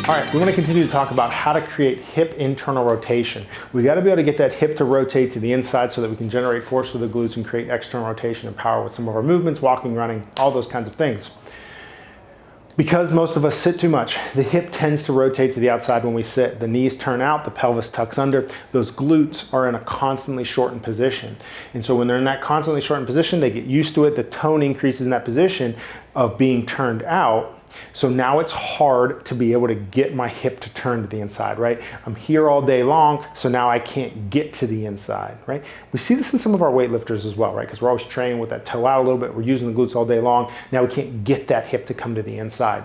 All right, we want to continue to talk about how to create hip internal rotation. We got to be able to get that hip to rotate to the inside so that we can generate force to the glutes and create external rotation and power with some of our movements, walking, running, all those kinds of things. Because most of us sit too much, the hip tends to rotate to the outside when we sit. The knees turn out, the pelvis tucks under. Those glutes are in a constantly shortened position. And so when they're in that constantly shortened position, they get used to it. The tone increases in that position of being turned out. So now it's hard to be able to get my hip to turn to the inside, right? I'm here all day long, so now I can't get to the inside, right? We see this in some of our weightlifters as well, right? Because we're always training with that toe out a little bit. We're using the glutes all day long. Now we can't get that hip to come to the inside.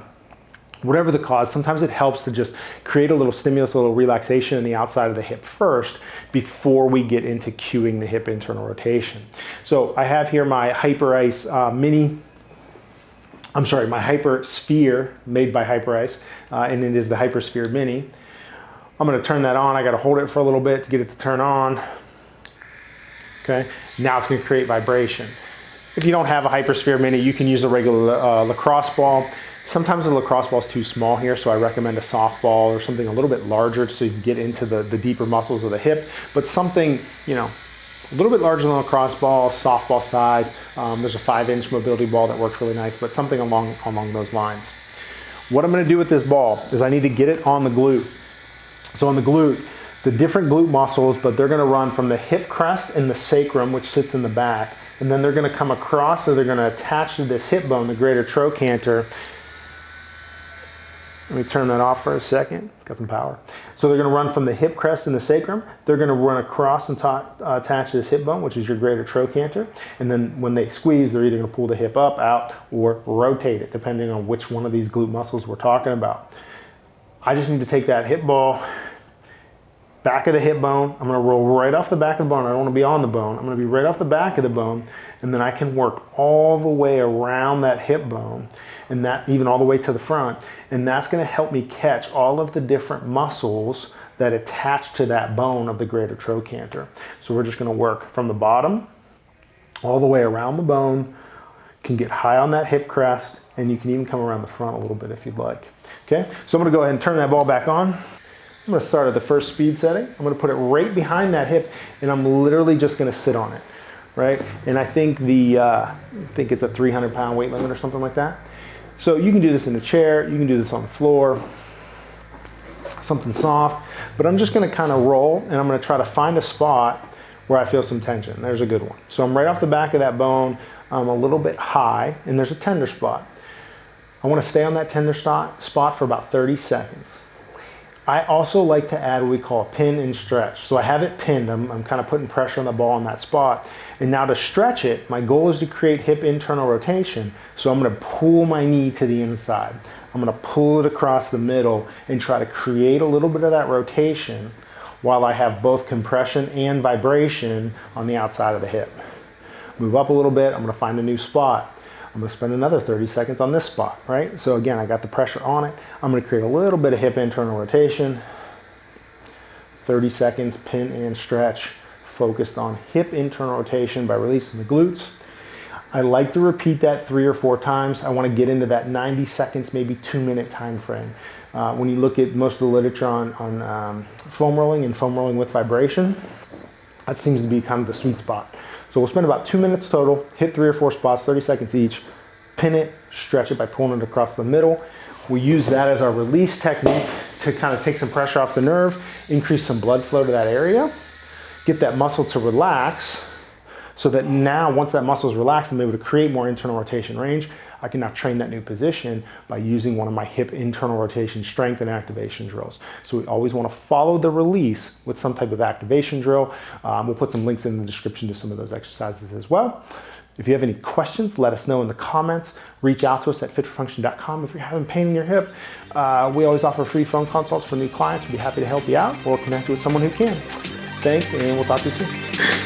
Whatever the cause, sometimes it helps to just create a little stimulus, a little relaxation in the outside of the hip first before we get into cueing the hip internal rotation. So I have here my Hyperice my Hypersphere made by Hyperice, and it is the Hypersphere Mini. I'm going to turn that on. I got to hold it for a little bit to get it to turn on. Okay, now it's going to create vibration. If you don't have a Hypersphere Mini, you can use a regular lacrosse ball. Sometimes the lacrosse ball is too small here, so I recommend a softball or something a little bit larger so you can get into the deeper muscles of the hip. But something, a little bit larger than a lacrosse ball, softball size. There's a 5-inch mobility ball that works really nice, but something along those lines. What I'm gonna do with this ball is I need to get it on the glute. So on the glute, the different glute muscles, but they're gonna run from the hip crest and the sacrum, which sits in the back, and then they're gonna come across, so they're gonna attach to this hip bone, the greater trochanter. Let me turn that off for a second, got some power. So they're gonna run from the hip crest and the sacrum. They're gonna run across and attach to this hip bone, which is your greater trochanter. And then when they squeeze, they're either gonna pull the hip up, out, or rotate it, depending on which one of these glute muscles we're talking about. I just need to take that hip ball, back of the hip bone. I'm gonna roll right off the back of the bone. I don't wanna be on the bone. I'm gonna be right off the back of the bone, and then I can work all the way around that hip bone, and that even all the way to the front, and that's gonna help me catch all of the different muscles that attach to that bone of the greater trochanter. So we're just gonna work from the bottom all the way around the bone, can get high on that hip crest, and you can even come around the front a little bit if you'd like. Okay, so I'm gonna go ahead and turn that ball back on. I'm gonna start at the first speed setting. I'm gonna put it right behind that hip, and I'm literally just gonna sit on it, right? And I think it's a 300-pound weight limit or something like that. So you can do this in a chair, you can do this on the floor, something soft, but I'm just gonna kind of roll, and I'm gonna try to find a spot where I feel some tension. There's a good one. So I'm right off the back of that bone, I'm a little bit high, and there's a tender spot. I wanna stay on that tender spot for about 30 seconds. I also like to add what we call a pin and stretch. So I have it pinned, I'm kind of putting pressure on the ball on that spot. And now to stretch it, my goal is to create hip internal rotation. So I'm gonna pull my knee to the inside. I'm gonna pull it across the middle and try to create a little bit of that rotation while I have both compression and vibration on the outside of the hip. Move up a little bit, I'm gonna find a new spot. I'm gonna spend another 30 seconds on this spot, right? So again, I got the pressure on it. I'm gonna create a little bit of hip internal rotation. 30 seconds, pin and stretch, focused on hip internal rotation by releasing the glutes. I like to repeat that 3 or 4 times. I wanna get into that 90 seconds, maybe 2-minute time frame. When you look at most of the literature on foam rolling and foam rolling with vibration, that seems to be kind of the sweet spot. So we'll spend about 2 minutes total, hit 3 or 4 spots, 30 seconds each, pin it, stretch it by pulling it across the middle. We use that as our release technique to kind of take some pressure off the nerve, increase some blood flow to that area, get that muscle to relax, so that now once that muscle is relaxed, I'm able to create more internal rotation range. I can now train that new position by using one of my hip internal rotation strength and activation drills. So we always want to follow the release with some type of activation drill. We'll put some links in the description to some of those exercises as well. If you have any questions, let us know in the comments. Reach out to us at fitforfunction.com. If you're having pain in your hip, we always offer free phone consults for new clients. We'd be happy to help you out or connect you with someone who can. Thanks, and we'll talk to you soon.